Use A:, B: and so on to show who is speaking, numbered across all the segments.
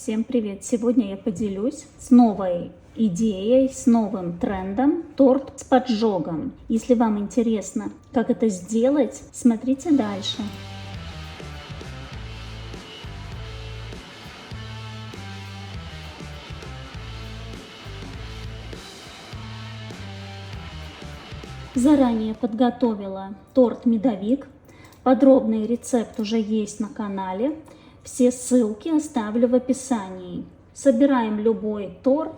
A: Всем привет! Сегодня я поделюсь с новой идеей, с новым трендом торт с поджогом. Если вам интересно, как это сделать, смотрите дальше. Заранее подготовила торт-медовик. Подробный рецепт уже есть на канале. Все ссылки оставлю в описании. Собираем любой торт,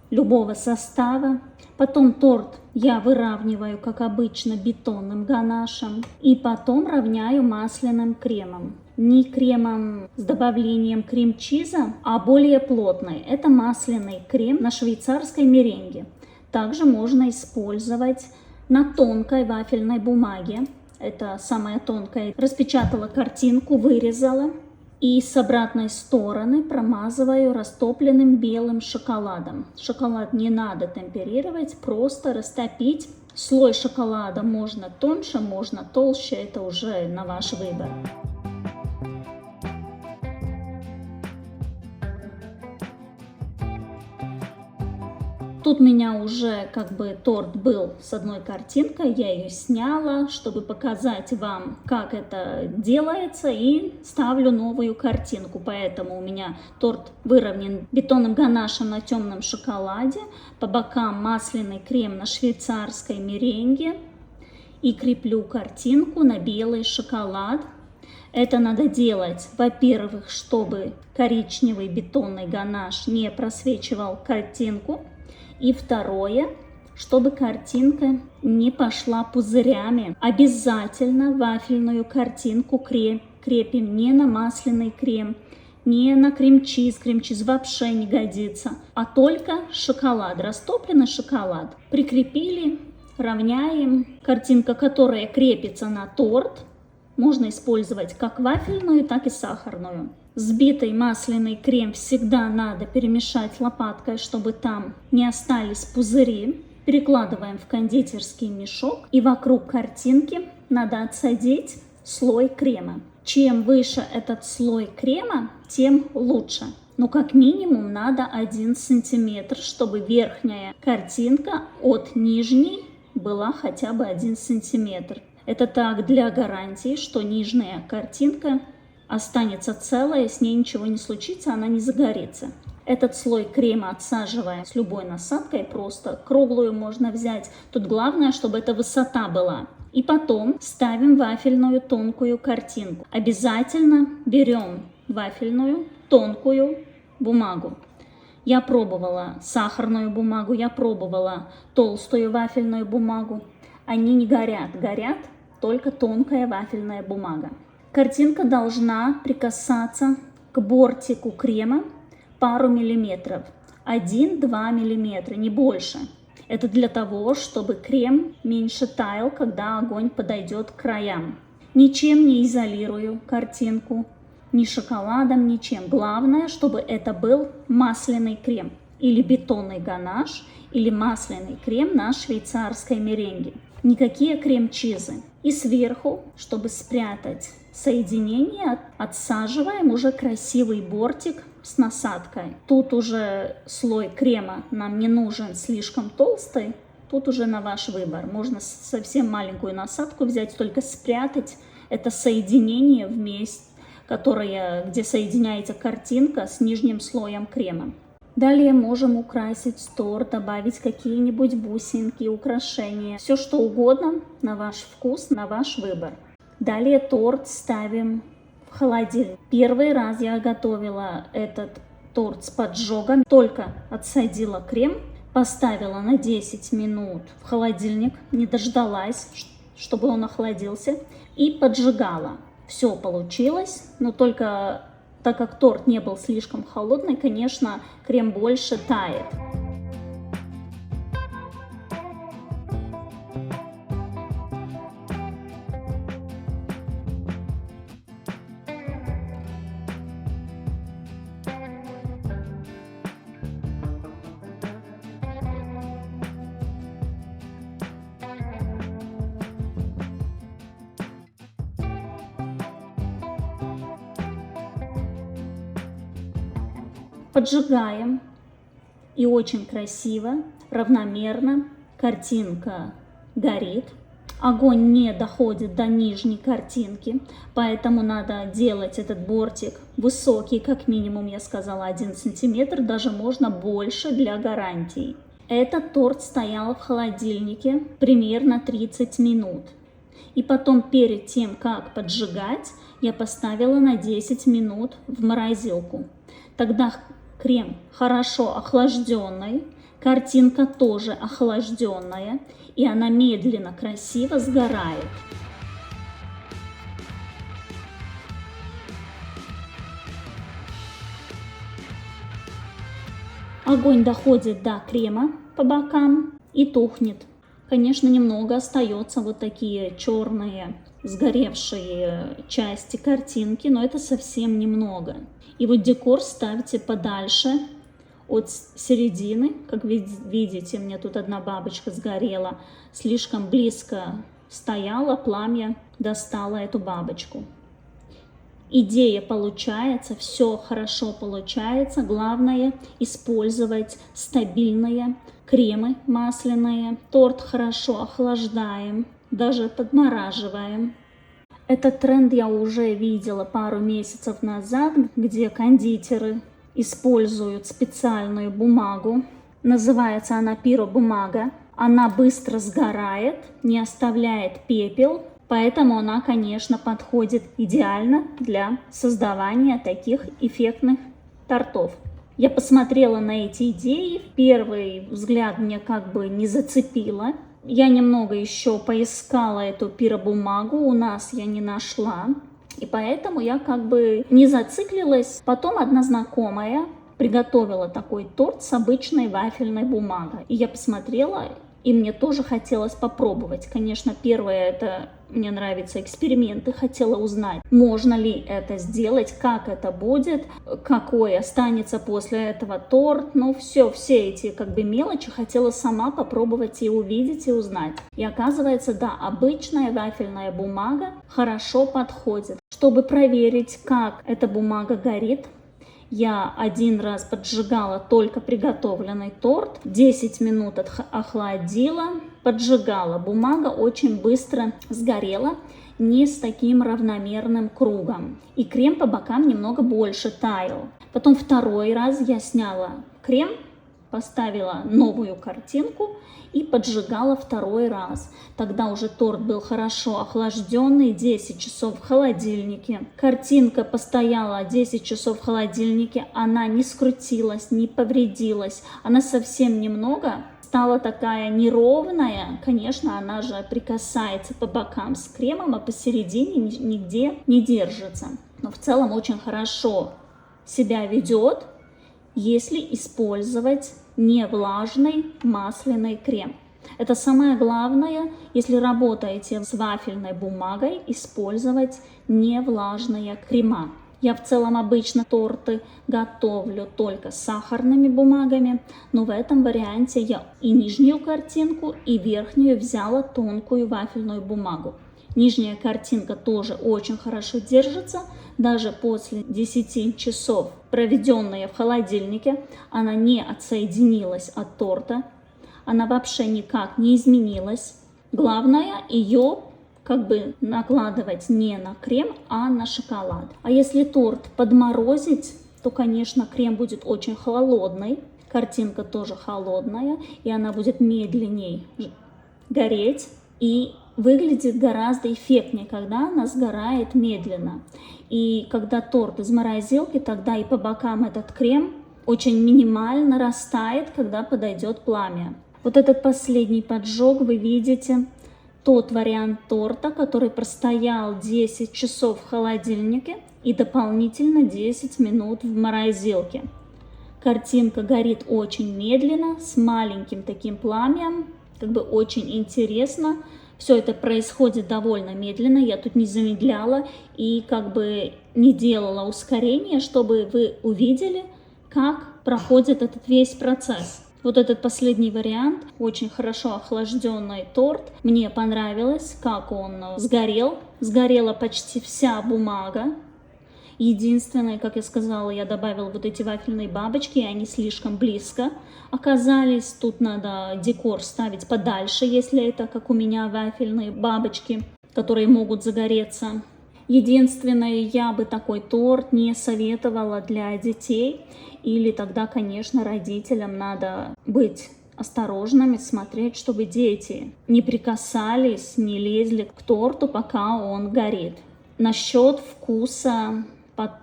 A: любого состава. Потом торт я выравниваю, как обычно, бетонным ганашем. И потом равняю масляным кремом. Не кремом с добавлением крем-чиза, а более плотный. Это масляный крем на швейцарской меренге. Также можно использовать на тонкой вафельной бумаге. Это самая тонкая. Распечатала картинку, вырезала. И с обратной стороны промазываю растопленным белым шоколадом. Шоколад не надо темперировать, просто растопить. Слой шоколада можно тоньше, можно толще, это уже на ваш выбор. Тут у меня уже торт был с одной картинкой, я ее сняла, чтобы показать вам, как это делается, и ставлю новую картинку. Поэтому у меня торт выровнен бетонным ганашем на темном шоколаде, по бокам масляный крем на швейцарской меренге, и креплю картинку на белый шоколад. Это надо делать, во-первых, чтобы коричневый бетонный ганаш не просвечивал картинку. И второе, чтобы картинка не пошла пузырями. Обязательно вафельную картинку крепим не на масляный крем, не на крем-чиз. Крем-чиз вообще не годится, а только шоколад, растопленный шоколад. Прикрепили, равняем. Картинка, которая крепится на торт, можно использовать как вафельную, так и сахарную. Взбитый масляный крем всегда надо перемешать лопаткой, чтобы там не остались пузыри. Перекладываем в кондитерский мешок, и вокруг картинки надо отсадить слой крема. Чем выше этот слой крема, тем лучше. Но как минимум надо 1 сантиметр, чтобы верхняя картинка от нижней была хотя бы 1 сантиметр. Это так для гарантии, что нижняя картинка останется целая, с ней ничего не случится, она не загорится. Этот слой крема отсаживаем с любой насадкой, просто круглую можно взять. Тут главное, чтобы эта высота была. И потом ставим вафельную тонкую картинку. Обязательно берем вафельную тонкую бумагу. Я пробовала сахарную бумагу, я пробовала толстую вафельную бумагу. Они не горят, горят только тонкая вафельная бумага. Картинка должна прикасаться к бортику крема пару миллиметров, 1-2 миллиметра, не больше. Это для того, чтобы крем меньше таял, когда огонь подойдет к краям. Ничем не изолирую картинку, ни шоколадом, ничем. Главное, чтобы это был масляный крем, или бетонный ганаш, или масляный крем на швейцарской меренге. Никакие крем-чизы. И сверху, чтобы спрятать соединение, отсаживаем уже красивый бортик с насадкой. Тут уже слой крема нам не нужен слишком толстый. Тут уже на ваш выбор. Можно совсем маленькую насадку взять, только спрятать это соединение вместе, где соединяется картинка с нижним слоем крема. Далее можем украсить торт, добавить какие-нибудь бусинки, украшения. Все что угодно на ваш вкус, на ваш выбор. Далее торт ставим в холодильник. Первый раз я готовила этот торт с поджогом. Только отсадила крем, поставила на 10 минут в холодильник. Не дождалась, чтобы он охладился. И поджигала. Все получилось, но только так как торт не был слишком холодный, конечно, крем больше тает. Поджигаем, и очень красиво, равномерно картинка горит. Огонь не доходит до нижней картинки, поэтому надо делать этот бортик высокий, как минимум, я сказала, 1 сантиметр, даже можно больше для гарантии. Этот торт стоял в холодильнике примерно 30 минут. И потом, перед тем, как поджигать, я поставила на 10 минут в морозилку. Тогда крем хорошо охлажденный, картинка тоже охлажденная, и она медленно, красиво сгорает. Огонь доходит до крема по бокам и тухнет. Конечно, немного остается вот такие черные сгоревшие части картинки, но это совсем немного. И вот декор ставьте подальше от середины. Как видите, мне тут одна бабочка сгорела. Слишком близко стояла, пламя достало эту бабочку. Идея получается, все хорошо получается. Главное использовать стабильные кремы масляные. Торт хорошо охлаждаем, даже подмораживаем. Этот тренд я уже видела пару месяцев назад, где кондитеры используют специальную бумагу. Называется она пиробумага. Она быстро сгорает, не оставляет пепел. Поэтому она, конечно, подходит идеально для создавания таких эффектных тортов. Я посмотрела на эти идеи, первый взгляд мне как бы не зацепило. Я немного еще поискала эту пиробумагу, у нас я не нашла. И поэтому я как бы не зациклилась. Потом одна знакомая приготовила такой торт с обычной вафельной бумагой. И я посмотрела, и мне тоже хотелось попробовать. Конечно, первое это мне нравятся эксперименты, хотела узнать, можно ли это сделать, как это будет, какой останется после этого торт. Ну все эти как бы мелочи хотела сама попробовать и увидеть, и узнать. И оказывается, да, обычная вафельная бумага хорошо подходит. Чтобы проверить, как эта бумага горит, я один раз поджигала только приготовленный торт, 10 минут охладила, поджигала. Бумага очень быстро сгорела, не с таким равномерным кругом. И крем по бокам немного больше таял. Потом второй раз я сняла крем, поставила новую картинку и поджигала второй раз. Тогда уже торт был хорошо охлажденный, 10 часов в холодильнике. Картинка постояла 10 часов в холодильнике, она не скрутилась, не повредилась. Она совсем немного стала такая неровная. Конечно, она же прикасается по бокам с кремом, а посередине нигде не держится. Но в целом очень хорошо себя ведет, если использовать не влажный масляный крем. Это самое главное, если работаете с вафельной бумагой, использовать не влажные крема. Я в целом обычно торты готовлю только с сахарными бумагами, но в этом варианте я и нижнюю картинку, и верхнюю взяла тонкую вафельную бумагу. Нижняя картинка тоже очень хорошо держится, даже после 10 часов, проведенные в холодильнике, она не отсоединилась от торта, она вообще никак не изменилась. Главное ее как бы накладывать не на крем, а на шоколад. А если торт подморозить, то, конечно, крем будет очень холодный, картинка тоже холодная, и она будет медленнее гореть и выглядит гораздо эффектнее, когда она сгорает медленно. И когда торт из морозилки, тогда и по бокам этот крем очень минимально растает, когда подойдет пламя. Вот этот последний поджог вы видите, тот вариант торта, который простоял 10 часов в холодильнике и дополнительно 10 минут в морозилке. Картинка горит очень медленно, с маленьким таким пламенем, как бы очень интересно. Все это происходит довольно медленно, я тут не замедляла и как бы не делала ускорения, чтобы вы увидели, как проходит этот весь процесс. Вот этот последний вариант, очень хорошо охлажденный торт, мне понравилось, как он сгорел. Сгорела почти вся бумага. Единственное, как я сказала, я добавила вот эти вафельные бабочки, и они слишком близко оказались. Тут надо декор ставить подальше, если это, как у меня, вафельные бабочки, которые могут загореться. Единственное, я бы такой торт не советовала для детей, или тогда, конечно, родителям надо быть осторожными, смотреть, чтобы дети не прикасались, не лезли к торту, пока он горит. Насчет вкуса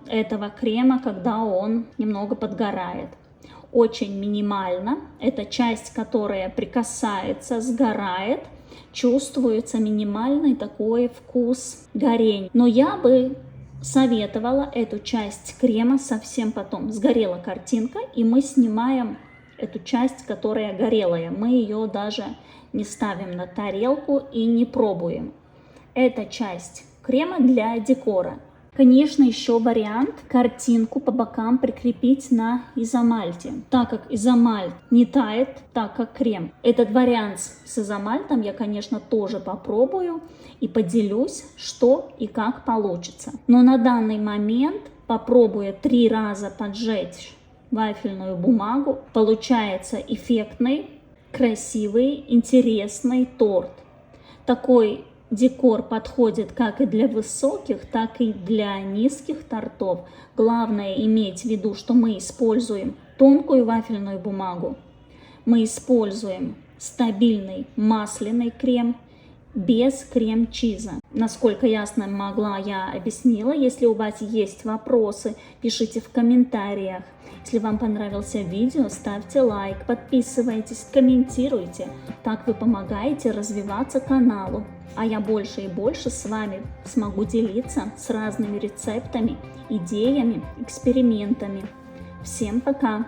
A: этого крема, когда он немного подгорает. Очень минимально. Эта часть, которая прикасается, сгорает. Чувствуется минимальный такой вкус горения. Но я бы советовала эту часть крема совсем потом. Сгорела картинка, и мы снимаем эту часть, которая горелая. Мы ее даже не ставим на тарелку и не пробуем. Это часть крема для декора. Конечно, еще вариант картинку по бокам прикрепить на изомальте, так как изомальт не тает, так как крем. Этот вариант с изомальтом я, конечно, тоже попробую и поделюсь, что и как получится. Но на данный момент, попробуя 3 раза поджечь вафельную бумагу, получается эффектный, красивый, интересный торт. Такой декор подходит как и для высоких, так и для низких тортов. Главное иметь в виду, что мы используем тонкую вафельную бумагу, мы используем стабильный масляный крем без крем-чиза. Насколько ясно могла, я объяснила. Если у вас есть вопросы, пишите в комментариях. Если вам понравился видео, ставьте лайк, подписывайтесь, комментируйте. Так вы помогаете развиваться каналу. А я больше и больше с вами смогу делиться с разными рецептами, идеями, экспериментами. Всем пока!